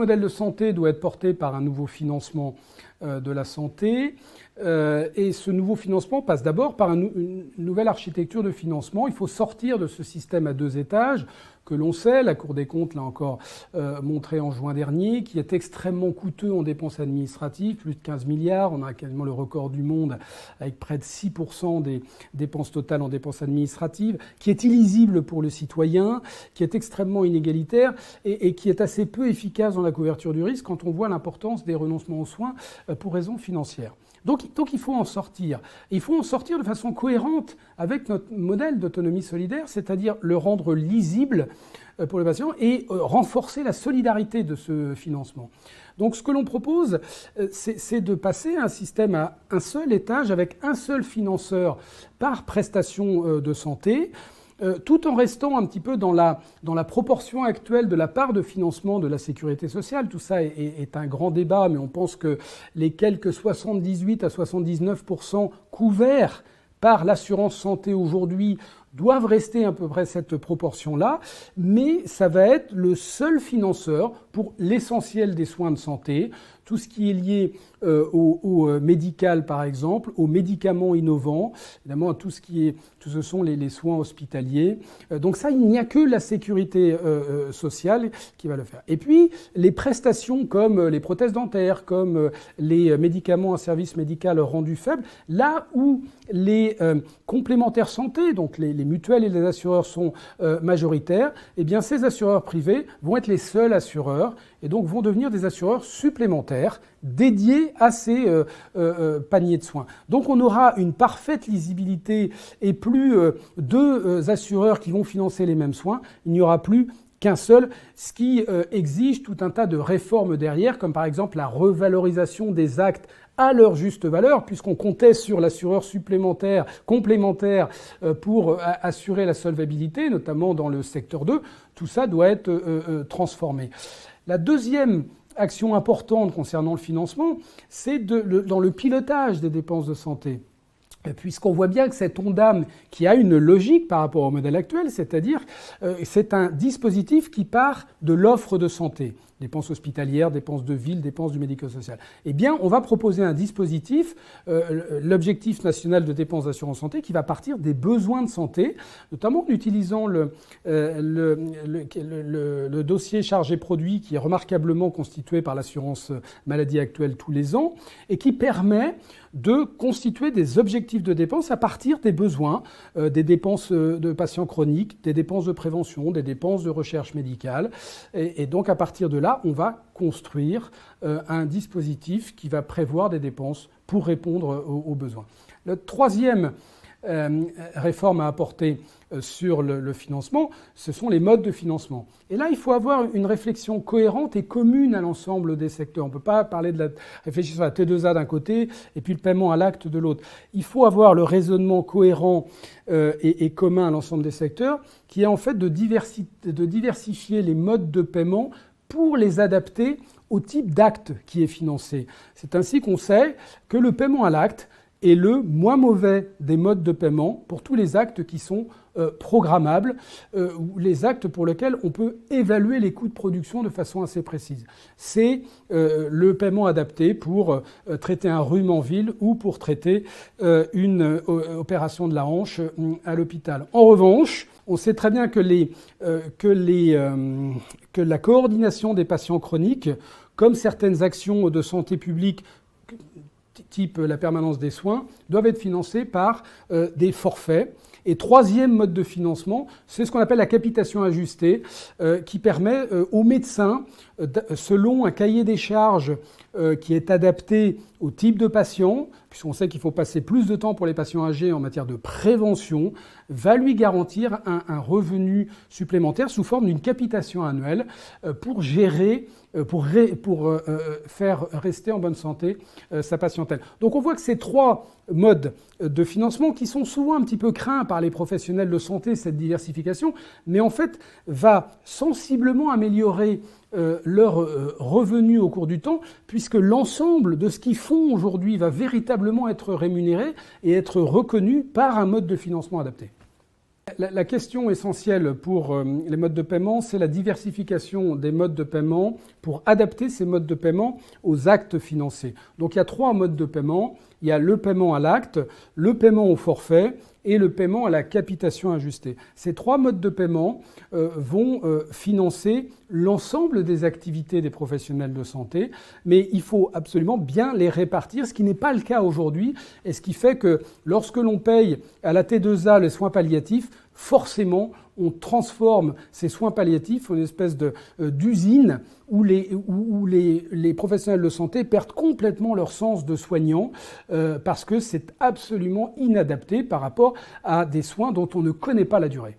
modèle de santé doit être porté par un nouveau financement de la santé. Et ce nouveau financement passe d'abord par une nouvelle architecture de financement. Il faut sortir de ce système à 2 étages que l'on sait, la Cour des comptes l'a encore montré en juin dernier, qui est extrêmement coûteux en dépenses administratives, plus de 15 milliards. On a quasiment le record du monde avec près de 6% des dépenses totales en dépenses administratives, qui est illisible pour le citoyen, qui est extrêmement inégalitaire et qui est assez peu efficace dans la couverture du risque quand on voit l'importance des renoncements aux soins pour raisons financières. Donc il faut en sortir. Et il faut en sortir de façon cohérente avec notre modèle d'autonomie solidaire, c'est-à-dire le rendre lisible pour les patients et renforcer la solidarité de ce financement. Donc ce que l'on propose, c'est de passer à un système à un seul étage avec un seul financeur par prestation de santé, tout en restant un petit peu dans la proportion actuelle de la part de financement de la sécurité sociale. Tout ça est un grand débat, mais on pense que les quelques 78 à 79% couverts par l'assurance santé aujourd'hui doivent rester à peu près cette proportion-là, mais ça va être le seul financeur pour l'essentiel des soins de santé, tout ce qui est lié au médical par exemple, aux médicaments innovants, évidemment à tout ce sont les soins hospitaliers. Donc ça, il n'y a que la sécurité sociale qui va le faire. Et puis les prestations comme les prothèses dentaires, comme les médicaments à service médical rendu faible, là où les complémentaires santé, donc les mutuelles et les assureurs sont majoritaires, eh bien ces assureurs privés vont être les seuls assureurs et donc vont devenir des assureurs supplémentaires dédiés à ces paniers de soins. Donc on aura une parfaite lisibilité et plus deux assureurs qui vont financer les mêmes soins. Il n'y aura plus qu'un seul, ce qui exige tout un tas de réformes derrière, comme par exemple la revalorisation des actes à leur juste valeur, puisqu'on comptait sur l'assureur supplémentaire, complémentaire, pour assurer la solvabilité, notamment dans le secteur 2. Tout ça doit être transformé. La deuxième action importante concernant le financement, c'est dans le pilotage des dépenses de santé. Puisqu'on voit bien que cet ONDAM, qui a une logique par rapport au modèle actuel, c'est-à-dire c'est un dispositif qui part de l'offre de santé, dépenses hospitalières, dépenses de ville, dépenses du médico-social. Eh bien, on va proposer un dispositif, l'objectif national de dépenses d'assurance santé, qui va partir des besoins de santé, notamment en utilisant le dossier chargé produit qui est remarquablement constitué par l'assurance maladie actuelle tous les ans et qui permet de constituer des objectifs de dépenses à partir des besoins, des dépenses de patients chroniques, des dépenses de prévention, des dépenses de recherche médicale. Et donc à partir de là, on va construire un dispositif qui va prévoir des dépenses pour répondre aux besoins. La troisième réforme à apporter sur le financement, ce sont les modes de financement. Et là, il faut avoir une réflexion cohérente et commune à l'ensemble des secteurs. On ne peut pas réfléchir sur la T2A d'un côté et puis le paiement à l'acte de l'autre. Il faut avoir le raisonnement cohérent et commun à l'ensemble des secteurs, qui est en fait de diversifier les modes de paiement pour les adapter au type d'acte qui est financé. C'est ainsi qu'on sait que le paiement à l'acte est le moins mauvais des modes de paiement pour tous les actes qui sont programmables, ou les actes pour lesquels on peut évaluer les coûts de production de façon assez précise. C'est le paiement adapté pour traiter un rhume en ville ou pour traiter une opération de la hanche à l'hôpital. En revanche, on sait très bien que la coordination des patients chroniques, comme certaines actions de santé publique, type la permanence des soins, doivent être financés par des forfaits. Et troisième mode de financement, c'est ce qu'on appelle la capitation ajustée, qui permet aux médecins, selon un cahier des charges qui est adapté au type de patient, puisqu'on sait qu'il faut passer plus de temps pour les patients âgés en matière de prévention, va lui garantir un revenu supplémentaire sous forme d'une capitation annuelle pour gérer, pour faire rester en bonne santé sa patientèle. Donc on voit que ces trois modes de financement, qui sont souvent un petit peu craints par les professionnels de santé, cette diversification, mais en fait va sensiblement améliorer leurs revenus au cours du temps, puisque l'ensemble de ce qu'ils font aujourd'hui va véritablement être rémunéré et être reconnu par un mode de financement adapté. La question essentielle pour les modes de paiement, c'est la diversification des modes de paiement pour adapter ces modes de paiement aux actes financiers. Donc il y a 3 modes de paiement. Il y a le paiement à l'acte, le paiement au forfait et le paiement à la capitation ajustée. Ces 3 modes de paiement vont financer l'ensemble des activités des professionnels de santé, mais il faut absolument bien les répartir, ce qui n'est pas le cas aujourd'hui, et ce qui fait que lorsque l'on paye à la T2A les soins palliatifs, forcément, on transforme ces soins palliatifs en une espèce d'usine où les professionnels de santé perdent complètement leur sens de soignant parce que c'est absolument inadapté par rapport à des soins dont on ne connaît pas la durée.